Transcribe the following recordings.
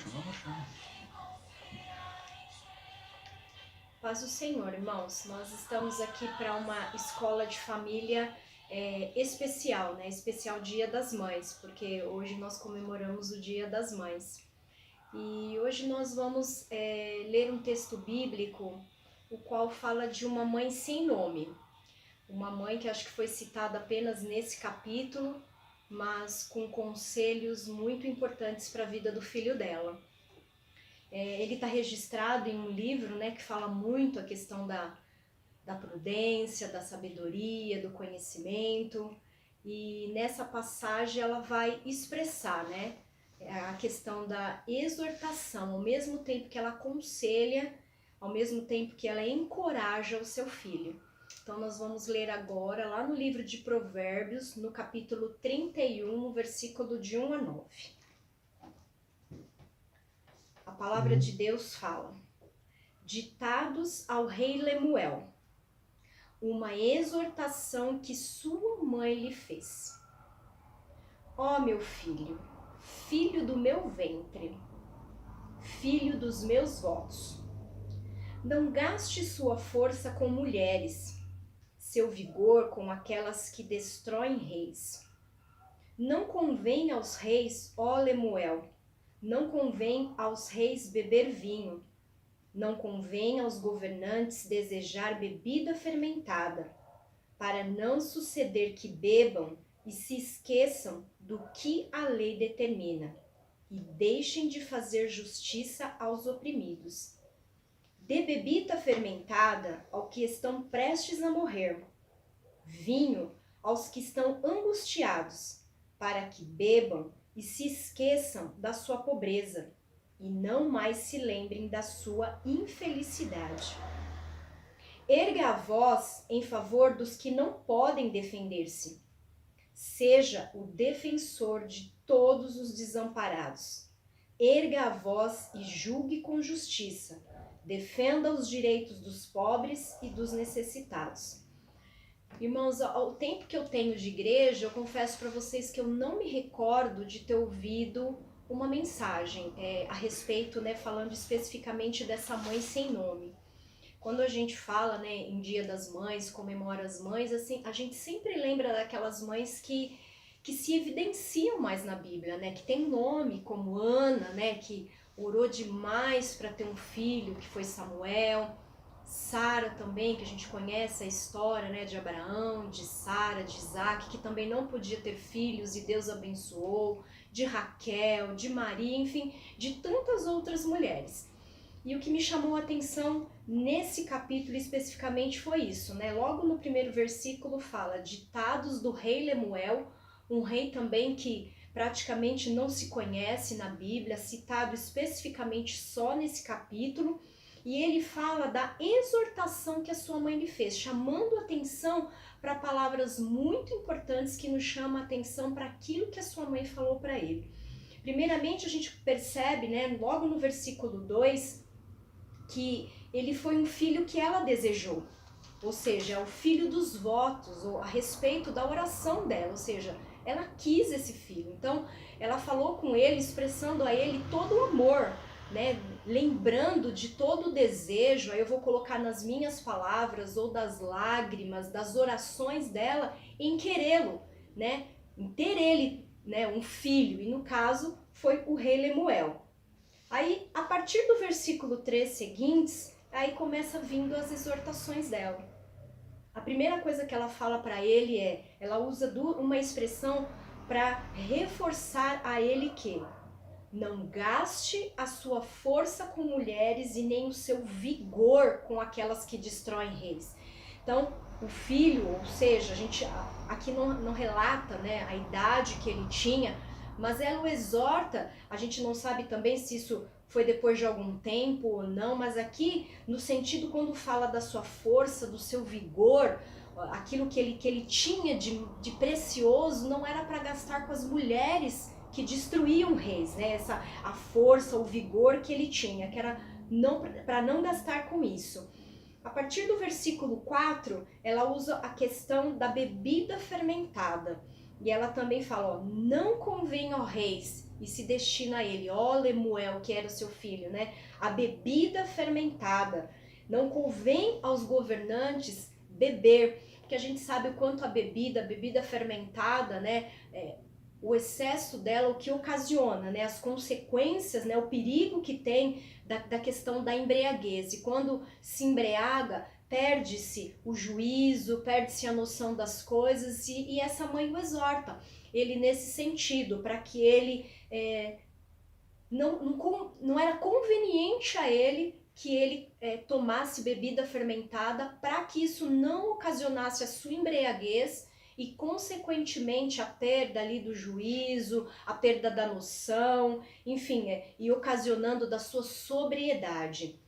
Vamos. Paz do Senhor, irmãos. Nós estamos aqui para uma escola de família especial, né? Especial Dia das Mães, porque hoje nós comemoramos o Dia das Mães. E hoje nós vamos ler um texto bíblico, o qual fala de uma mãe sem nome. Uma mãe que acho que foi citada apenas nesse capítulo, mas com conselhos muito importantes para a vida do filho dela. Ele está registrado em um livro, né, que fala muito a questão da prudência, da sabedoria, do conhecimento. E nessa passagem ela vai expressar, né, a questão da exortação, ao mesmo tempo que ela aconselha, ao mesmo tempo que ela encoraja o seu filho. Então nós vamos ler agora lá no livro de Provérbios, no capítulo 31, versículo de 1 a 9. A palavra de Deus fala: Ditados ao rei Lemuel, uma exortação que sua mãe lhe fez. Ó meu filho, filho do meu ventre, filho dos meus votos, não gaste sua força com mulheres, seu vigor com aquelas que destroem reis. Não convém aos reis, ó Lemuel, não convém aos reis beber vinho, não convém aos governantes desejar bebida fermentada, para não suceder que bebam e se esqueçam do que a lei determina, e deixem de fazer justiça aos oprimidos. Dê bebida fermentada ao que estão prestes a morrer, vinho aos que estão angustiados, para que bebam e se esqueçam da sua pobreza, e não mais se lembrem da sua infelicidade. Erga a voz em favor dos que não podem defender-se. Seja o defensor de todos os desamparados. Erga a voz e julgue com justiça. Defenda os direitos dos pobres e dos necessitados. Irmãos, ao tempo que eu tenho de igreja, eu confesso para vocês que eu não me recordo de ter ouvido uma mensagem a respeito, né, falando especificamente dessa mãe sem nome. Quando a gente fala, né, em Dia das Mães, comemora as mães, assim, a gente sempre lembra daquelas mães que se evidenciam mais na Bíblia, né, que tem nome, como Ana, né, que orou demais para ter um filho, que foi Samuel. Sara também, que a gente conhece a história, né, de Abraão, de Sara, de Isaac, que também não podia ter filhos e Deus abençoou, de Raquel, de Maria, enfim, de tantas outras mulheres. E o que me chamou a atenção nesse capítulo especificamente foi isso, né? Logo no primeiro versículo fala: ditados do rei Lemuel, um rei também que praticamente não se conhece na Bíblia, citado especificamente só nesse capítulo. E ele fala da exortação que a sua mãe lhe fez, chamando atenção para palavras muito importantes que nos chamam a atenção para aquilo que a sua mãe falou para ele. Primeiramente, a gente percebe, né, logo no versículo 2, que ele foi um filho que ela desejou. Ou seja, é o filho dos votos, ou a respeito da oração dela, ou seja, ela quis esse filho. Então, ela falou com ele, expressando a ele todo o amor, né, lembrando de todo o desejo. Aí eu vou colocar nas minhas palavras, ou das lágrimas, das orações dela, em querê-lo, né, em ter ele, né, um filho, e no caso foi o rei Lemuel. Aí, a partir do versículo 3 seguintes, aí começa vindo as exortações dela. A primeira coisa que ela fala para ele ela usa uma expressão para reforçar a ele que não gaste a sua força com mulheres e nem o seu vigor com aquelas que destroem reis. Então, o filho, ou seja, a gente aqui não relata, né, a idade que ele tinha, mas ela o exorta. A gente não sabe também se isso foi depois de algum tempo ou não, mas aqui no sentido quando fala da sua força, do seu vigor, aquilo que ele tinha de precioso não era para gastar com as mulheres que destruíam reis, né? A força, o vigor que ele tinha, que era para não gastar com isso. A partir do versículo 4, ela usa a questão da bebida fermentada. E ela também fala, ó, não convém, ó reis, e se destina a ele, ó Lemuel, que era o seu filho, né? A bebida fermentada. Não convém aos governantes beber, porque a gente sabe o quanto a bebida fermentada, né? O excesso dela, o que ocasiona, né? As consequências, né? O perigo que tem da questão da embriaguez. E quando se embriaga, perde-se o juízo, perde-se a noção das coisas, e essa mãe o exorta, ele nesse sentido, para que ele não era conveniente a ele que ele tomasse bebida fermentada, para que isso não ocasionasse a sua embriaguez e, consequentemente, a perda ali do juízo, a perda da noção, enfim, e ocasionando da sua sobriedade.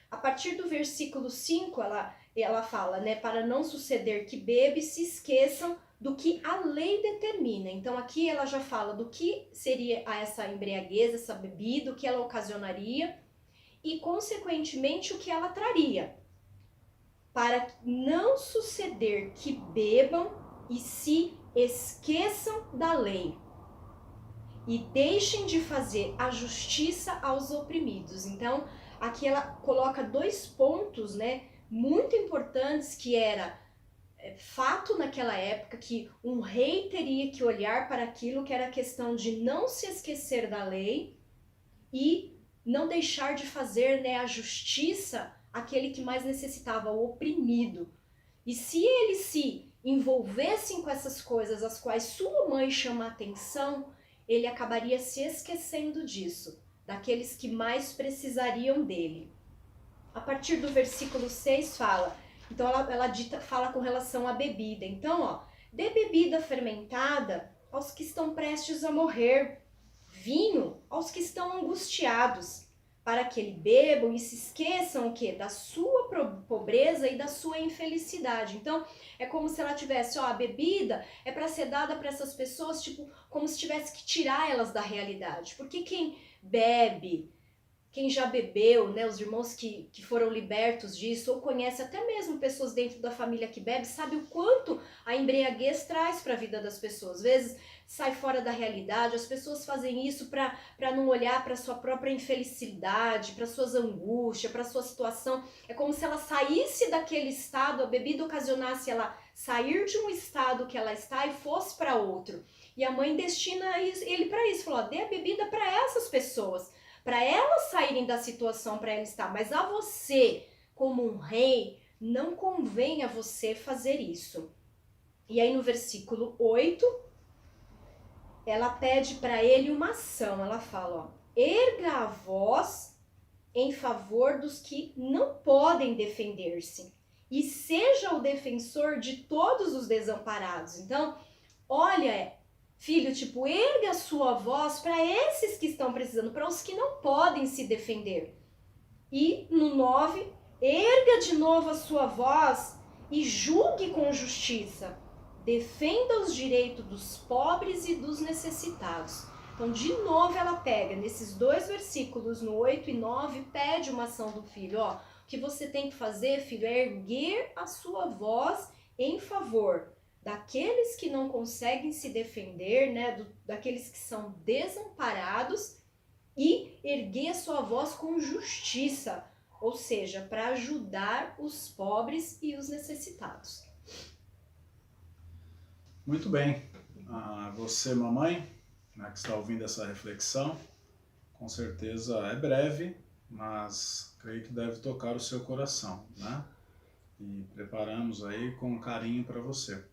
A partir do versículo 5, ela fala, né, para não suceder que bebe se esqueçam do que a lei determina. Então aqui ela já fala do que seria essa embriaguez, essa bebida, o que ela ocasionaria e, consequentemente, o que ela traria. Para não suceder que bebam e se esqueçam da lei e deixem de fazer a justiça aos oprimidos. Então, aqui ela coloca 2 pontos, né, muito importantes, que era fato naquela época, que um rei teria que olhar para aquilo, que era a questão de não se esquecer da lei e não deixar de fazer, né, a justiça àquele que mais necessitava, o oprimido. E se eles se envolvessem com essas coisas as quais sua mãe chama a atenção, ele acabaria se esquecendo disso, daqueles que mais precisariam dele. A partir do versículo 6 fala, então ela fala com relação à bebida. Então, ó, dê bebida fermentada aos que estão prestes a morrer, vinho aos que estão angustiados, para que ele bebam e se esqueçam o quê? Da sua pobreza e da sua infelicidade. Então, é como se ela tivesse, ó, a bebida é para ser dada para essas pessoas, tipo, como se tivesse que tirar elas da realidade. Porque quem bebe, quem já bebeu, né, os irmãos que foram libertos disso, ou conhece até mesmo pessoas dentro da família que bebe, sabe o quanto a embriaguez traz para a vida das pessoas. Às vezes sai fora da realidade, as pessoas fazem isso para não olhar para sua própria infelicidade, para suas angústias, para sua situação. É como se ela saísse daquele estado, a bebida ocasionasse ela sair de um estado que ela está e fosse para outro. E a mãe destina ele para isso, falou, ó, dê a bebida para essas pessoas, para elas saírem da situação para ela estar, mas a você, como um rei, não convém a você fazer isso. E aí no versículo 8, ela pede para ele uma ação, ela fala, ó, erga a voz em favor dos que não podem defender-se e seja o defensor de todos os desamparados. Então, olha, filho, tipo, erga a sua voz para esses que estão precisando, para os que não podem se defender. E no 9, erga de novo a sua voz e julgue com justiça. Defenda os direitos dos pobres e dos necessitados. Então, de novo, ela pega nesses 2 versículos, no 8 e 9, pede uma ação do filho. Ó, o que você tem que fazer, filho, é erguer a sua voz em favor daqueles que não conseguem se defender, né, daqueles que são desamparados, e erguer a sua voz com justiça, ou seja, para ajudar os pobres e os necessitados. Muito bem. Você, mamãe, né, que está ouvindo essa reflexão, com certeza é breve, mas creio que deve tocar o seu coração, né? E preparamos aí com carinho para você. O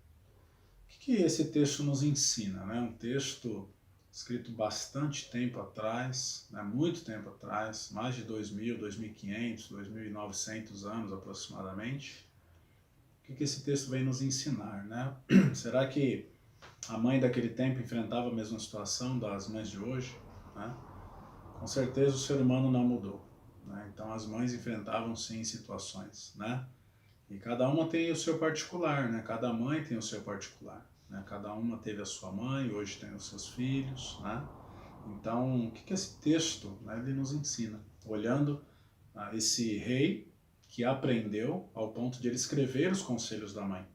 que esse texto nos ensina, né? Um texto escrito bastante tempo atrás, né? Muito tempo atrás, mais de 2.000, 2.500, 2.900 anos aproximadamente. O que esse texto vem nos ensinar, né? Será que a mãe daquele tempo enfrentava a mesma situação das mães de hoje, né? Com certeza o ser humano não mudou, né? Então as mães enfrentavam sim situações, né? E cada uma tem o seu particular, né? Cada mãe tem o seu particular, né? Cada uma teve a sua mãe, hoje tem os seus filhos, né? Então, o que esse texto, né, ele nos ensina? Olhando esse rei que aprendeu ao ponto de ele escrever os conselhos da mãe.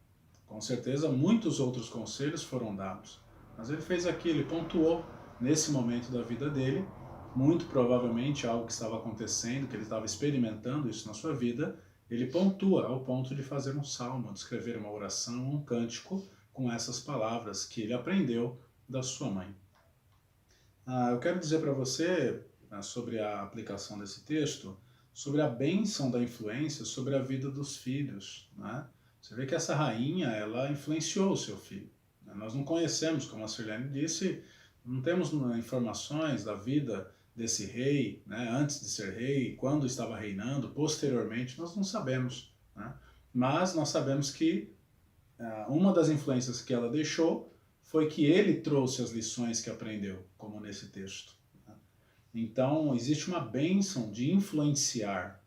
Com certeza, muitos outros conselhos foram dados. Mas ele fez aqui, ele pontuou nesse momento da vida dele, muito provavelmente algo que estava acontecendo, que ele estava experimentando isso na sua vida, ele pontua ao ponto de fazer um salmo, de escrever uma oração, um cântico com essas palavras que ele aprendeu da sua mãe. Eu quero dizer para você, sobre a aplicação desse texto, sobre a bênção da influência sobre a vida dos filhos, né? Você vê que essa rainha, ela influenciou o seu filho. Nós não conhecemos, como a Sirlene disse, não temos informações da vida desse rei, né, antes de ser rei, quando estava reinando, posteriormente, nós não sabemos, né? Mas nós sabemos que uma das influências que ela deixou foi que ele trouxe as lições que aprendeu, como nesse texto, né? Então, existe uma bênção de influenciar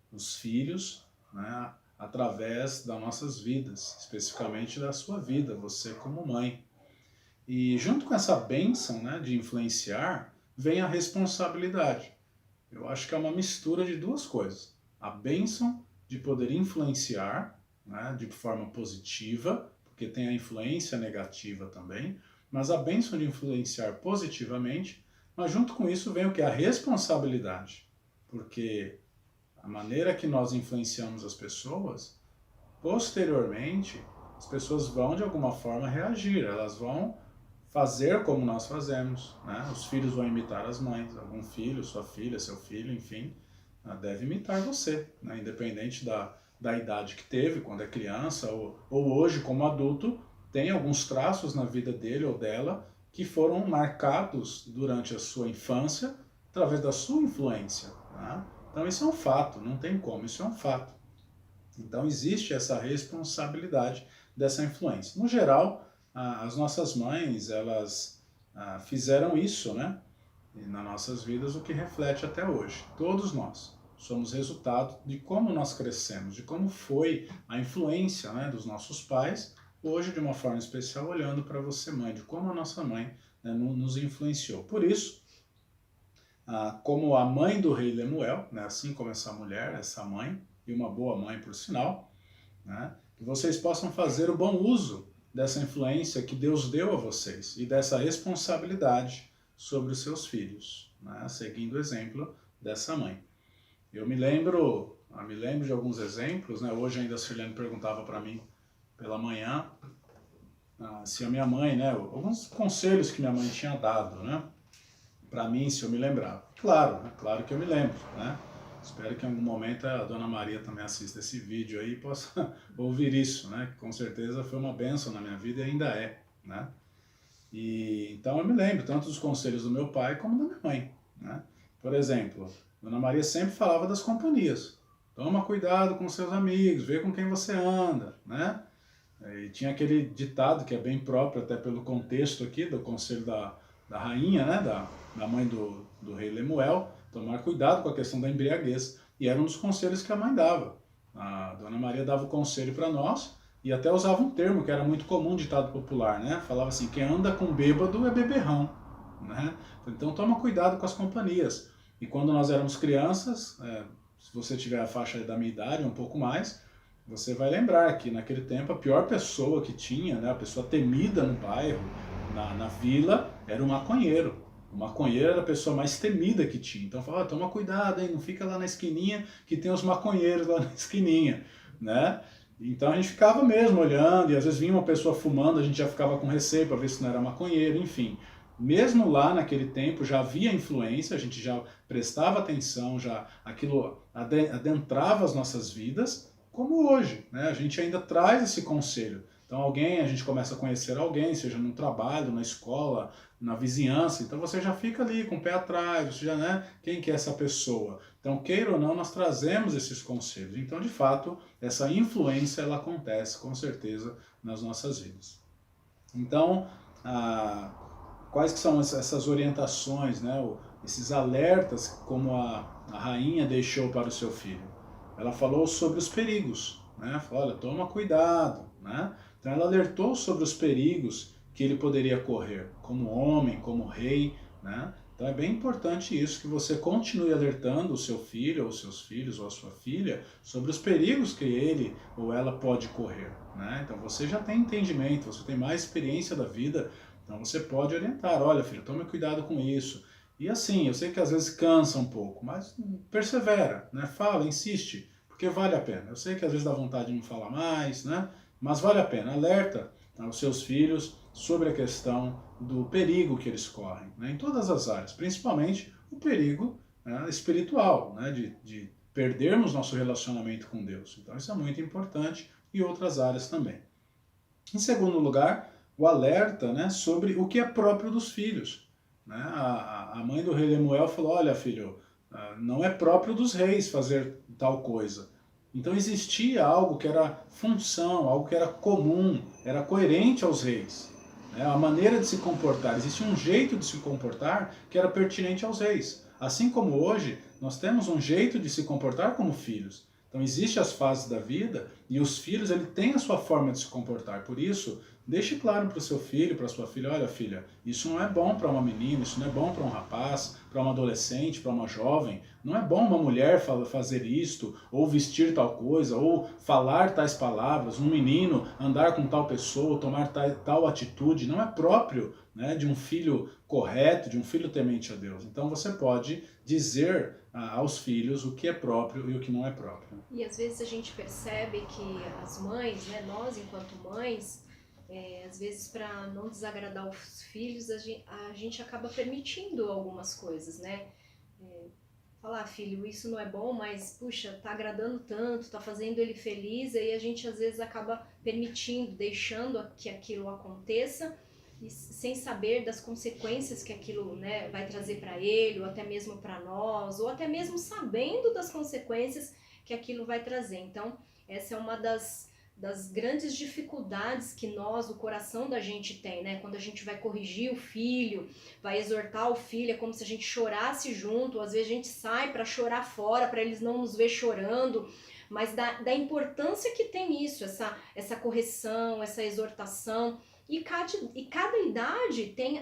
os filhos, né, através das nossas vidas, especificamente da sua vida, você como mãe. E junto com essa bênção, né, de influenciar, vem a responsabilidade. Eu acho que é uma mistura de duas coisas. A bênção de poder influenciar, né, de forma positiva, porque tem a influência negativa também, mas a bênção de influenciar positivamente, mas junto com isso vem o que? A responsabilidade. Porque a maneira que nós influenciamos as pessoas, posteriormente, as pessoas vão de alguma forma reagir, elas vão fazer como nós fazemos, né? Os filhos vão imitar as mães, algum filho, sua filha, seu filho, enfim, deve imitar você, né? Independente da idade que teve, quando é criança, ou hoje como adulto, tem alguns traços na vida dele ou dela que foram marcados durante a sua infância através da sua influência, né? Então isso é um fato, não tem como, isso é um fato. Então existe essa responsabilidade dessa influência. No geral, as nossas mães, elas fizeram isso, né, nas nossas vidas, o que reflete até hoje. Todos nós somos resultado de como nós crescemos, de como foi a influência, né, dos nossos pais, hoje de uma forma especial olhando para você, mãe, de como a nossa mãe, né, nos influenciou. Por isso, como a mãe do rei Lemuel, né, assim como essa mulher, essa mãe, e uma boa mãe por sinal, né, que vocês possam fazer o bom uso dessa influência que Deus deu a vocês e dessa responsabilidade sobre os seus filhos, né, seguindo o exemplo dessa mãe. Eu me lembro de alguns exemplos, né, hoje ainda a Sirlene perguntava para mim pela manhã se a minha mãe, né, alguns conselhos que minha mãe tinha dado, né, para mim, se eu me lembrava. Claro, né? Claro que eu me lembro, né? Espero que em algum momento a Dona Maria também assista esse vídeo aí e possa ouvir isso, né? Que com certeza foi uma bênção na minha vida e ainda é, né? E então eu me lembro tanto dos conselhos do meu pai como da minha mãe, né? Por exemplo, Dona Maria sempre falava das companhias. Toma cuidado com seus amigos, vê com quem você anda, né? E tinha aquele ditado que é bem próprio até pelo contexto aqui do conselho da rainha, né, da mãe do rei Lemuel, tomar cuidado com a questão da embriaguez. E era um dos conselhos que a mãe dava. A Dona Maria dava o conselho para nós e até usava um termo que era muito comum, ditado popular, né? Falava assim, quem anda com bêbado é beberrão, né? Então toma cuidado com as companhias. E quando nós éramos crianças, se você tiver a faixa da minha idade, um pouco mais, você vai lembrar que naquele tempo a pior pessoa que tinha, né, a pessoa temida no bairro, na vila, era o maconheiro. O maconheiro era a pessoa mais temida que tinha. Então falava, toma cuidado, hein? Não fica lá na esquininha que tem os maconheiros lá na esquininha, né? Então a gente ficava mesmo olhando, e às vezes vinha uma pessoa fumando, a gente já ficava com receio para ver se não era maconheiro, enfim. Mesmo lá naquele tempo já havia influência, a gente já prestava atenção, já aquilo adentrava as nossas vidas, como hoje, né? A gente ainda traz esse conselho. Então a gente começa a conhecer alguém, seja no trabalho, na escola, na vizinhança, então você já fica ali com o pé atrás, você já, né, quem que é essa pessoa? Então, queira ou não, nós trazemos esses conselhos. Então, de fato, essa influência, ela acontece, com certeza, nas nossas vidas. Então, quais que são essas orientações, né, esses alertas, como a rainha deixou para o seu filho? Ela falou sobre os perigos, né? Falou, olha, toma cuidado, né? Então ela alertou sobre os perigos que ele poderia correr, como homem, como rei, né? Então é bem importante isso, que você continue alertando o seu filho, ou seus filhos, ou a sua filha, sobre os perigos que ele ou ela pode correr, né? Então você já tem entendimento, você tem mais experiência da vida, então você pode orientar, olha filho, tome cuidado com isso. E assim, eu sei que às vezes cansa um pouco, mas persevera, né? Fala, insiste, porque vale a pena. Eu sei que às vezes dá vontade de não falar mais, né? Mas vale a pena, alerta os seus filhos sobre a questão do perigo que eles correm, né, em todas as áreas, principalmente o perigo, né, espiritual, né, de perdermos nosso relacionamento com Deus. Então isso é muito importante, e outras áreas também. Em segundo lugar, o alerta, né, sobre o que é próprio dos filhos. Né? A mãe do rei Lemuel falou, olha filho, não é próprio dos reis fazer tal coisa. Então existia algo que era função, algo que era comum, era coerente aos reis. Né? A maneira de se comportar, existia um jeito de se comportar que era pertinente aos reis. Assim como hoje, nós temos um jeito de se comportar como filhos. Então existem as fases da vida e os filhos ele têm a sua forma de se comportar. Por isso, deixe claro para o seu filho, para a sua filha, olha filha, isso não é bom para uma menina, isso não é bom para um rapaz, para uma adolescente, para uma jovem. Não é bom uma mulher fazer isto, ou vestir tal coisa, ou falar tais palavras, um menino andar com tal pessoa, tomar tal atitude. Não é próprio, né, de um filho correto, de um filho temente a Deus. Então você pode dizer aos filhos o que é próprio e o que não é próprio. E às vezes a gente percebe que as mães, né, nós enquanto mães, às vezes para não desagradar os filhos, a gente acaba permitindo algumas coisas, né? Falar, filho, isso não é bom, mas puxa, tá agradando tanto, tá fazendo ele feliz, aí a gente às vezes acaba permitindo, deixando que aquilo aconteça, e sem saber das consequências que aquilo, né, vai trazer para ele, ou até mesmo para nós, ou até mesmo sabendo das consequências que aquilo vai trazer. Então, essa é uma das grandes dificuldades que nós, o coração da gente tem, né? Quando a gente vai corrigir o filho, vai exortar o filho, é como se a gente chorasse junto, às vezes a gente sai para chorar fora, para eles não nos ver chorando, mas da importância que tem isso, essa correção, essa exortação. E cada idade tem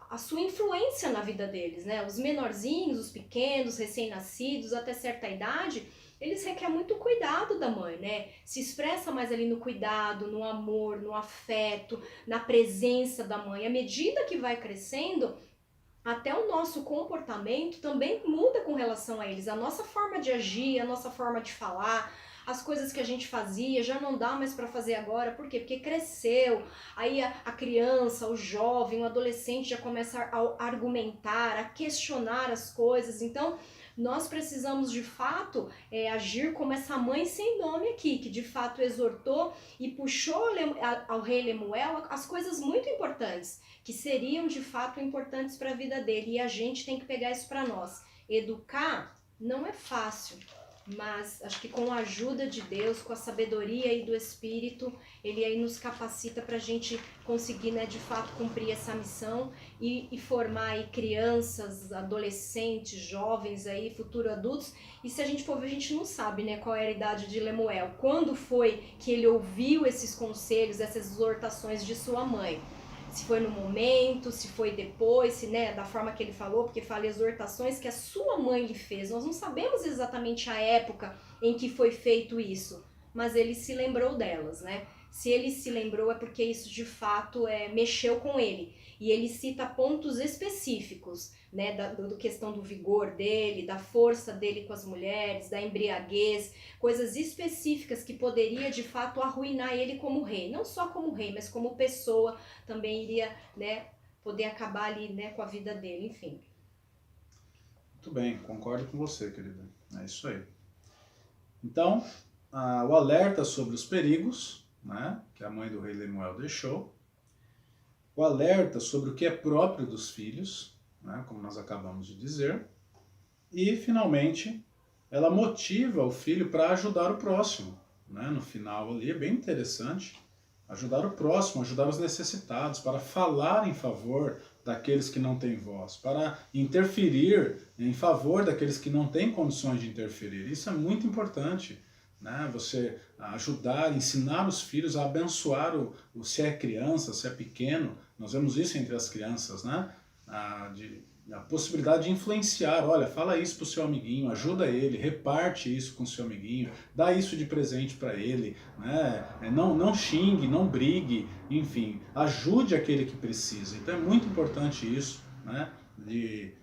a sua influência na vida deles, né? Os menorzinhos, os pequenos, recém-nascidos, até certa idade, eles requerem muito cuidado da mãe, né? Se expressa mais ali no cuidado, no amor, no afeto, na presença da mãe. À medida que vai crescendo, até o nosso comportamento também muda com relação a eles. A nossa forma de agir, a nossa forma de falar, as coisas que a gente fazia já não dá mais para fazer agora. Por quê? Porque cresceu. Aí a criança, o jovem, o adolescente já começa a argumentar, a questionar as coisas. Então, nós precisamos de fato agir como essa mãe sem nome aqui, que de fato exortou e puxou ao rei Lemuel as coisas muito importantes, que seriam de fato importantes para a vida dele. E a gente tem que pegar isso para nós. Educar não é fácil, mas acho que com a ajuda de Deus, com a sabedoria aí do Espírito, ele aí nos capacita para a gente conseguir, né, de fato cumprir essa missão e formar aí crianças, adolescentes, jovens aí, futuros adultos. E se a gente for ver, a gente não sabe, né, qual era a idade de Lemuel, quando foi que ele ouviu esses conselhos, essas exortações de sua mãe. Se foi no momento, se foi depois, se, né, da forma que ele falou, porque fala exortações que a sua mãe lhe fez. Nós não sabemos exatamente a época em que foi feito isso, mas ele se lembrou delas, né? Se ele se lembrou é porque isso de fato mexeu com ele. E ele cita pontos específicos, né, da questão do vigor dele, da força dele com as mulheres, da embriaguez, coisas específicas que poderia de fato arruinar ele como rei. Não só como rei, mas como pessoa também iria, né, poder acabar ali, né, com a vida dele, enfim. Muito bem, concordo com você, querida. É isso aí. Então, o alerta sobre os perigos, né, que a mãe do rei Lemuel deixou, o alerta sobre o que é próprio dos filhos, né, como nós acabamos de dizer, e, finalmente, ela motiva o filho para ajudar o próximo. Né, no final ali, é bem interessante, ajudar o próximo, ajudar os necessitados, para falar em favor daqueles que não têm voz, para interferir em favor daqueles que não têm condições de interferir. Isso é muito importante. Né? Você ajudar, ensinar os filhos a abençoar se é criança, se é pequeno. Nós vemos isso entre as crianças, né? a possibilidade de influenciar. Olha, fala isso pro seu amiguinho, ajuda ele, reparte isso com o seu amiguinho, dá isso de presente para ele, né? Não xingue, não brigue, enfim, ajude aquele que precisa. Então é muito importante isso, né? De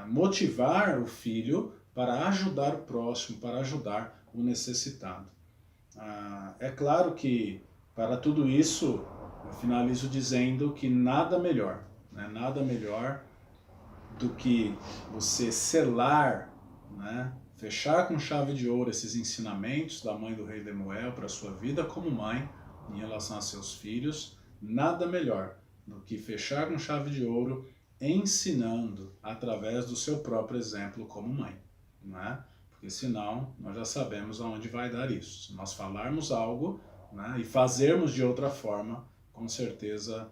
motivar o filho para ajudar o próximo, para ajudar o necessitado. É claro que para tudo isso eu finalizo dizendo que nada melhor, né? Nada melhor do que você selar, né? Fechar com chave de ouro esses ensinamentos da mãe do rei Lemuel para a sua vida como mãe em relação a seus filhos. Nada melhor do que fechar com chave de ouro ensinando através do seu próprio exemplo como mãe, né? Porque senão nós já sabemos aonde vai dar isso. Se nós falarmos algo, né, e fazermos de outra forma, com certeza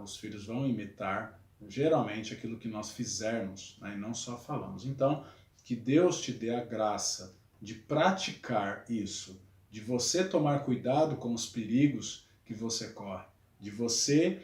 os filhos vão imitar geralmente aquilo que nós fizermos, né, e não só falamos. Então, que Deus te dê a graça de praticar isso, de você tomar cuidado com os perigos que você corre, de você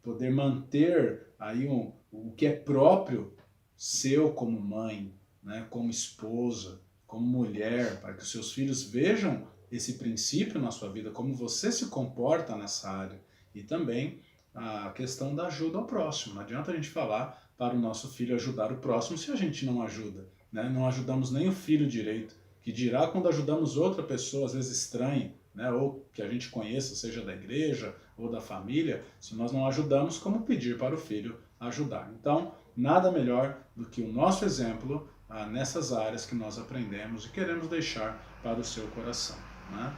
poder manter aí o que é próprio seu como mãe, né, como esposa, como mulher, para que os seus filhos vejam esse princípio na sua vida, como você se comporta nessa área. E também a questão da ajuda ao próximo. Não adianta a gente falar para o nosso filho ajudar o próximo se a gente não ajuda, né? Não ajudamos nem o filho direito, que dirá quando ajudamos outra pessoa, às vezes estranha, né? Ou que a gente conheça, seja da igreja ou da família, se nós não ajudamos, como pedir para o filho ajudar. Então, nada melhor do que o nosso exemplo nessas áreas que nós aprendemos e queremos deixar para o seu coração, né?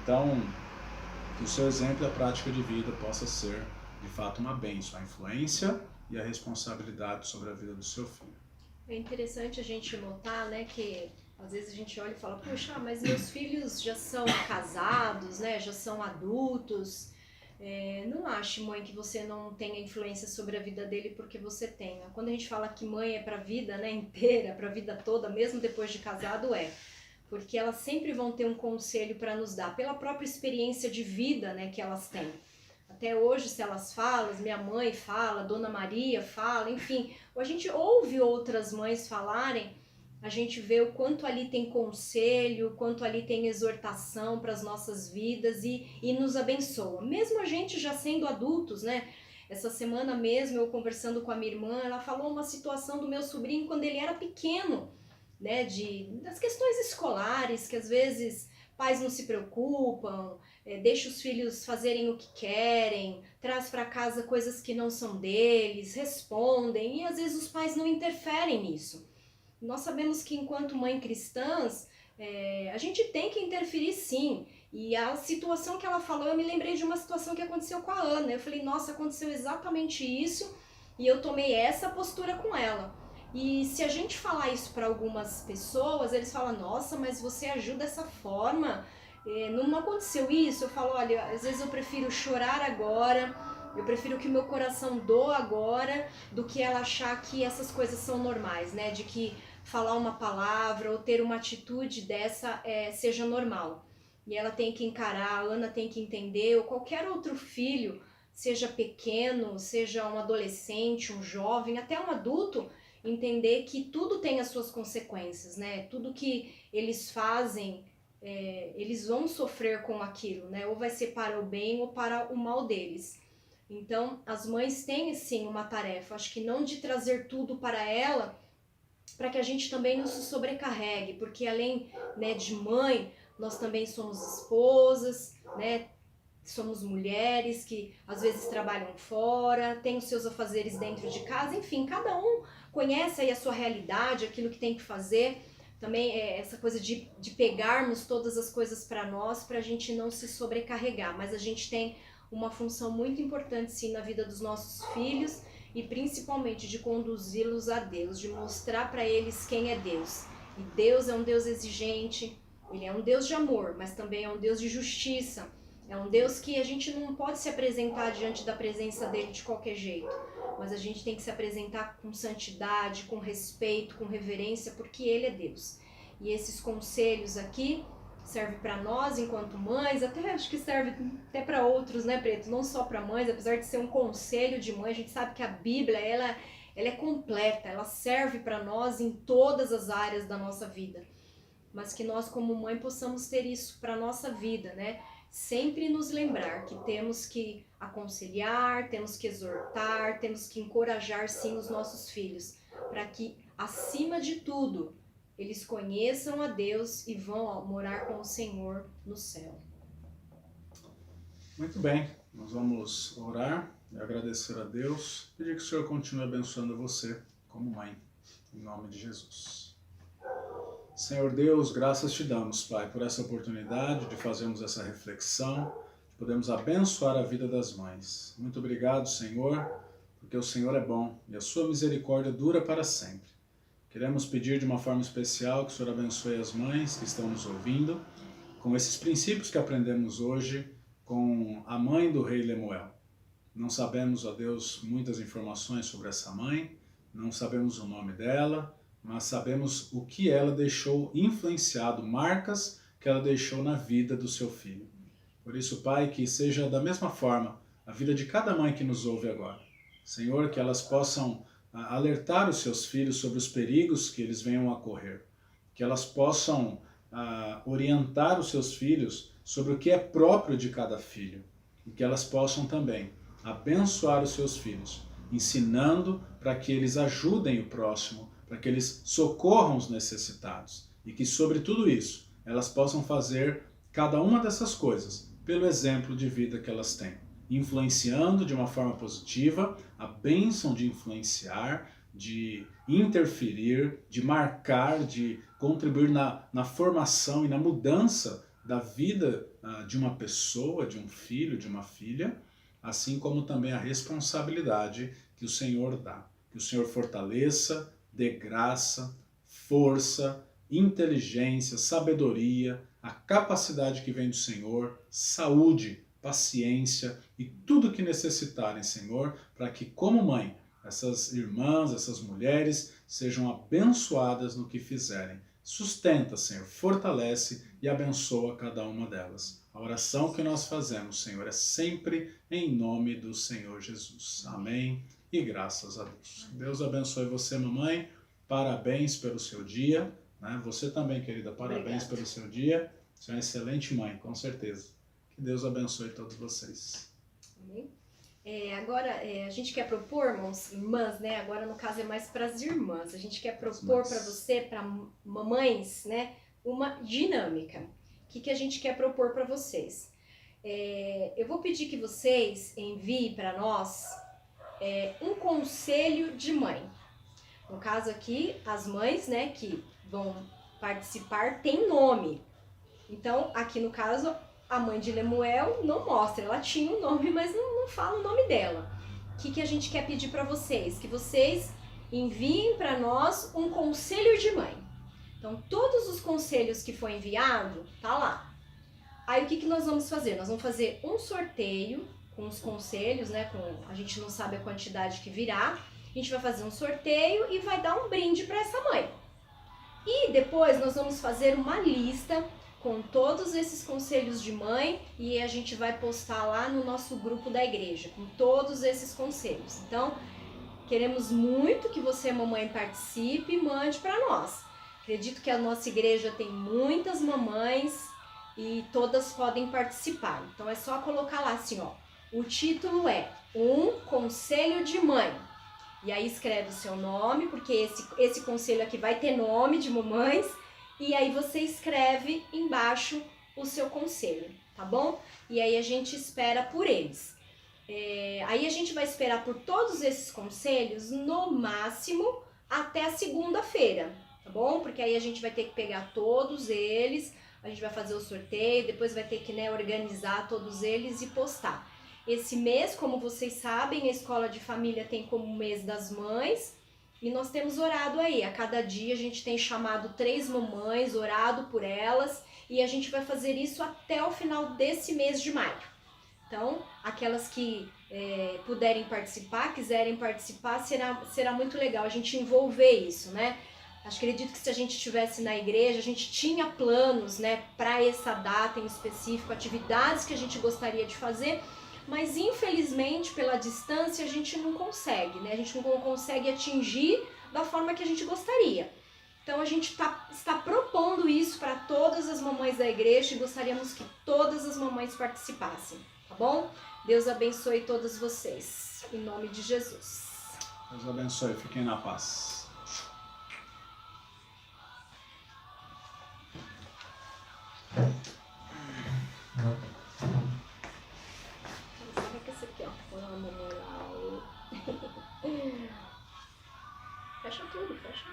Então, que o seu exemplo e a prática de vida possa ser de fato uma bênção, a influência e a responsabilidade sobre a vida do seu filho. É interessante a gente notar, né, que às vezes a gente olha e fala, puxa, mas meus filhos já são casados, né, já são adultos. Não ache, mãe, que você não tenha influência sobre a vida dele porque você tenha. Quando a gente fala que mãe é para a vida, né, inteira, para a vida toda, mesmo depois de casado, porque elas sempre vão ter um conselho para nos dar, pela própria experiência de vida, né, que elas têm. Até hoje, se elas falam, minha mãe fala, Dona Maria fala, enfim, a gente ouve outras mães falarem, a gente vê o quanto ali tem conselho, o quanto ali tem exortação para as nossas vidas e nos abençoa. Mesmo a gente já sendo adultos, né? Essa semana mesmo, eu conversando com a minha irmã, ela falou uma situação do meu sobrinho quando ele era pequeno, né? Das questões escolares, que às vezes pais não se preocupam, deixa os filhos fazerem o que querem, traz para casa coisas que não são deles, respondem, e às vezes os pais não interferem nisso. Nós sabemos que enquanto mãe cristãs, a gente tem que interferir sim. E a situação que ela falou, eu me lembrei de uma situação que aconteceu com a Ana. Eu falei, nossa, aconteceu exatamente isso, e eu tomei essa postura com ela. E se a gente falar isso para algumas pessoas, eles falam, nossa, mas você ajuda dessa forma, não aconteceu isso? Eu falo, olha, às vezes eu prefiro chorar agora, eu prefiro que o meu coração doa agora, do que ela achar que essas coisas são normais, né? De que falar uma palavra ou ter uma atitude dessa seja normal. E ela tem que encarar, a Ana tem que entender, ou qualquer outro filho, seja pequeno, seja um adolescente, um jovem, até um adulto, entender que tudo tem as suas consequências, né? Tudo que eles fazem, eles vão sofrer com aquilo, né? Ou vai ser para o bem ou para o mal deles. Então, as mães têm, sim, uma tarefa, acho que não de trazer tudo para ela, para que a gente também não se sobrecarregue, porque além, né, de mãe, nós também somos esposas, né? Somos mulheres que às vezes trabalham fora, têm os seus afazeres dentro de casa, enfim, cada um conhece aí a sua realidade, aquilo que tem que fazer. Também essa coisa de pegarmos todas as coisas para nós, para a gente não se sobrecarregar, mas a gente tem uma função muito importante sim na vida dos nossos filhos e principalmente de conduzi-los a Deus, de mostrar para eles quem é Deus. E Deus é um Deus exigente, Ele é um Deus de amor, mas também é um Deus de justiça. É um Deus que a gente não pode se apresentar diante da presença dele de qualquer jeito, mas a gente tem que se apresentar com santidade, com respeito, com reverência, porque ele é Deus. E esses conselhos aqui servem para nós enquanto mães, até acho que serve até para outros, né, Preto? Não só para mães, apesar de ser um conselho de mãe, a gente sabe que a Bíblia, ela ela é completa, ela serve para nós em todas as áreas da nossa vida. Mas que nós como mãe possamos ter isso para nossa vida, né? Sempre nos lembrar que temos que aconselhar, temos que exortar, temos que encorajar sim os nossos filhos, para que acima de tudo eles conheçam a Deus e vão morar com o Senhor no céu. Muito bem, nós vamos orar e agradecer a Deus, pedir que o Senhor continue abençoando você como mãe, em nome de Jesus. Senhor Deus, graças te damos, Pai, por essa oportunidade de fazermos essa reflexão, de podermos abençoar a vida das mães. Muito obrigado, Senhor, porque o Senhor é bom e a sua misericórdia dura para sempre. Queremos pedir de uma forma especial que o Senhor abençoe as mães que estão nos ouvindo, com esses princípios que aprendemos hoje com a mãe do rei Lemuel. Não sabemos, ó Deus, muitas informações sobre essa mãe, não sabemos o nome dela, mas sabemos o que ela deixou influenciado, marcas que ela deixou na vida do seu filho. Por isso, Pai, que seja da mesma forma a vida de cada mãe que nos ouve agora. Senhor, que elas possam alertar os seus filhos sobre os perigos que eles venham a correr. Que elas possam orientar os seus filhos sobre o que é próprio de cada filho. E que elas possam também abençoar os seus filhos, ensinando para que eles ajudem o próximo, para que eles socorram os necessitados. E que sobre tudo isso, elas possam fazer cada uma dessas coisas pelo exemplo de vida que elas têm, influenciando de uma forma positiva, a bênção de influenciar, de interferir, de marcar, de contribuir na formação e na mudança da vida de uma pessoa, de um filho, de uma filha, assim como também a responsabilidade que o Senhor dá. Que o Senhor fortaleça, dê graça, força, inteligência, sabedoria, a capacidade que vem do Senhor, saúde, paciência e tudo que necessitarem, Senhor, para que, como mãe, essas irmãs, essas mulheres sejam abençoadas no que fizerem. Sustenta, Senhor, fortalece e abençoa cada uma delas. A oração que nós fazemos, Senhor, é sempre em nome do Senhor Jesus. Amém. E graças a Deus. Deus abençoe você, mamãe. Parabéns pelo seu dia. Né? Você também, querida, parabéns pelo seu dia. Você é uma excelente mãe, com certeza. Que Deus abençoe todos vocês. Amém. Agora, a gente quer propor, irmãs, né? Agora, no caso, é mais para as irmãs. A gente quer propor para você, para mamães, né? Uma dinâmica. O que a gente quer propor para vocês? Eu vou pedir que vocês enviem para nós um conselho de mãe. No caso aqui, as mães, né, que vão participar têm nome. Então, aqui no caso, a mãe de Lemuel não mostra, ela tinha um nome, mas não fala o nome dela. O que a gente quer pedir para vocês? Que vocês enviem para nós um conselho de mãe. Então, todos os conselhos que foi enviado, tá lá. Aí, o que nós vamos fazer? Nós vamos fazer um sorteio com os conselhos, né? A gente não sabe a quantidade que virá. A gente vai fazer um sorteio e vai dar um brinde para essa mãe. E depois nós vamos fazer uma lista com todos esses conselhos de mãe e a gente vai postar lá no nosso grupo da igreja, com todos esses conselhos. Então, queremos muito que você, mamãe, participe e mande para nós. Acredito que a nossa igreja tem muitas mamães e todas podem participar. Então, é só colocar lá assim, ó. O título é Um Conselho de Mãe. E aí escreve o seu nome, porque esse conselho aqui vai ter nome de mamães. E aí você escreve embaixo o seu conselho, tá bom? E aí a gente espera por eles. Aí a gente vai esperar por todos esses conselhos, no máximo, até a segunda-feira, tá bom? Porque aí a gente vai ter que pegar todos eles, a gente vai fazer o sorteio, depois vai ter que, né, organizar todos eles e postar. Esse mês, como vocês sabem, a Escola de Família tem como mês das mães e nós temos orado aí. A cada dia a gente tem chamado 3 mamães, orado por elas e a gente vai fazer isso até o final desse mês de maio. Então, aquelas que puderem participar, quiserem participar, será muito legal a gente envolver isso, né? Acredito que se a gente estivesse na igreja, a gente tinha planos, né, para essa data em específico, atividades que a gente gostaria de fazer, mas infelizmente pela distância a gente não consegue, né? A gente não consegue atingir da forma que a gente gostaria. Então a gente está propondo isso para todas as mamães da igreja e gostaríamos que todas as mamães participassem, tá bom? Deus abençoe todas vocês, em nome de Jesus. Deus abençoe, fiquem na paz. Será que esse aqui, ó, põe uma memorial. Fecha tudo, fecha.